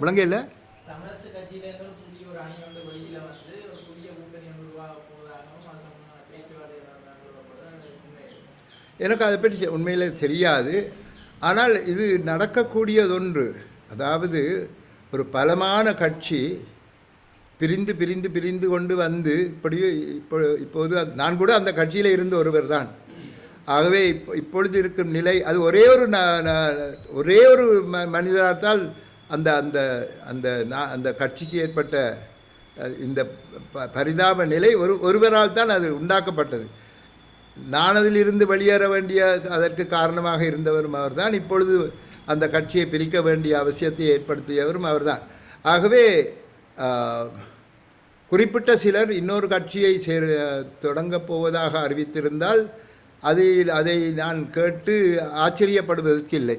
முழங்கையில் தமிழரசு கட்சியிலேருந்து ஒரு புதிய ஒரு அணி வந்து வெளியில் வந்து ஒரு புதிய கூட்டணி ஒன்று உருவாக போவதாகவும் பேச்சுவார்த்தை எனக்கு அதை பற்றி உண்மையில் தெரியாது. ஆனால் இது நடக்கக்கூடியதொன்று. அதாவது ஒரு பலமான கட்சி பிரிந்து பிரிந்து பிரிந்து கொண்டு வந்து இப்போது நான் கூட அந்த கட்சியில் இருந்த ஒருவர் தான். ஆகவே இப்பொழுது இருக்கும் நிலை அது ஒரே ஒரு மனிதரால் அந்த அந்த அந்த அந்த கட்சிக்கு ஏற்பட்ட இந்த பரிதாப நிலை ஒருவரால் தான் அது உண்டாக்கப்பட்டது. நான் அதிலிருந்து வெளியேற வேண்டிய அதற்கு காரணமாக இருந்தவரும் அவர்தான். இப்பொழுது அந்த கட்சியை பிரிக்க வேண்டிய அவசியத்தை ஏற்படுத்தியவரும் அவர்தான். ஆகவே குறிப்பிட்ட சிலர் இன்னொரு கட்சியை தொடங்கப் போவதாக அறிவித்திருந்தால் அதை நான் கேட்டு ஆச்சரியப்படுவதற்கு இல்லை.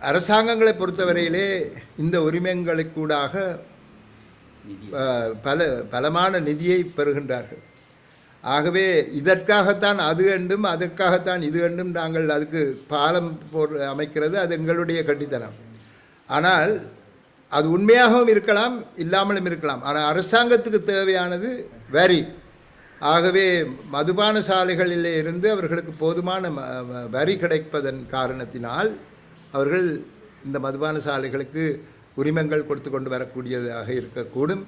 அரசாங்கங்களை பொறுத்தவரையிலே இந்த உரிமைகளுக்கூடாக பலமான நிதியை பெறுகின்றார்கள். ஆகவே இதற்காகத்தான் அது என்றும் அதற்காகத்தான் இது என்றும் நாங்கள் அதுக்கு பாலம் அமைக்கிறது அது எங்களுடைய கட்டித்தனம். ஆனால் அது உண்மையாகவும் இருக்கலாம், இல்லாமலும் இருக்கலாம். ஆனால் அரசாங்கத்துக்கு தேவையானது வரி. ஆகவே மதுபான சாலைகளிலே இருந்து அவர்களுக்கு போதுமான வரி கிடைப்பதன் காரணத்தினால் அவர்கள் இந்த மதுபான சாலைகளுக்கு உரிமங்கள் கொடுத்து கொண்டு வரக்கூடியதாக இருக்கக்கூடும்.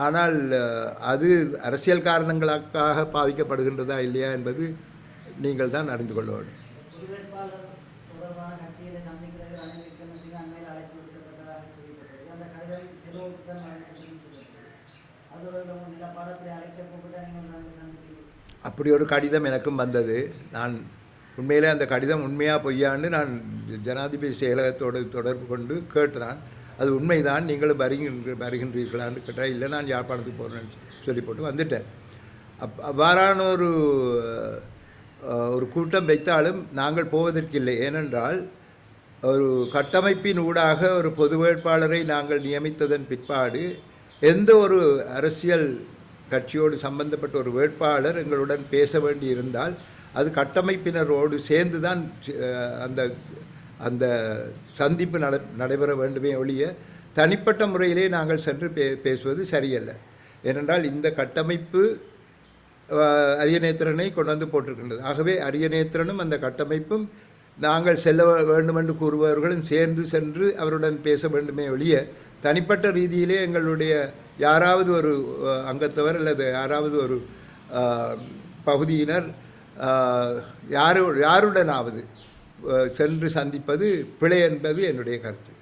ஆனால் அது அரசியல் காரணங்களுக்காக பாவிக்கப்படுகின்றதா இல்லையா என்பது நீங்கள் தான் அறிந்து கொள்ள வேண்டும். அப்படி ஒரு கடிதம் எனக்கும் வந்தது. நான் உண்மையிலே அந்த கடிதம் உண்மையாக பொய்யான்னு நான் ஜனாதிபதி செயலகத்தோடு தொடர்பு கொண்டு கேட்டான். அது உண்மைதான், நீங்களும் வருகின்றீர்களான்னு கேட்டால் இல்லை நான் யாழ்ப்பாணத்துக்கு போகிறேன்னு சொல்லி போட்டு வந்துட்டேன். அவ்வாறான ஒரு கூட்டம் வைத்தாலும் நாங்கள் போவதற்கில்லை. ஏனென்றால் ஒரு கட்டமைப்பின் ஊடாக ஒரு பொது வேட்பாளரை நாங்கள் நியமித்ததன் பிற்பாடு எந்த ஒரு அரசியல் கட்சியோடு சம்பந்தப்பட்ட ஒரு வேட்பாளர் எங்களுடன் பேச வேண்டி இருந்தால் அது கட்டமைப்பினரோடு சேர்ந்து தான் அந்த அந்த சந்திப்பு நடைபெற வேண்டுமே ஒழிய தனிப்பட்ட முறையிலே நாங்கள் சென்று பேசுவது சரியல்ல. ஏனென்றால் இந்த கட்டமைப்பு அரியநேத்திரனை கொண்டு வந்து போட்டிருக்கின்றது. ஆகவே அரியநேத்திரனும் அந்த கட்டமைப்பும் நாங்கள் செல்ல வேண்டும் என்று கூறுபவர்களும் சேர்ந்து சென்று அவருடன் பேச வேண்டுமே ஒழிய தனிப்பட்ட ரீதியிலே எங்களுடைய யாராவது ஒரு அங்கத்தவர் அல்லது யாராவது ஒரு பகுதியினர் யாருடனாவது சென்று சந்திப்பது பிழை என்பது என்னுடைய கருத்து.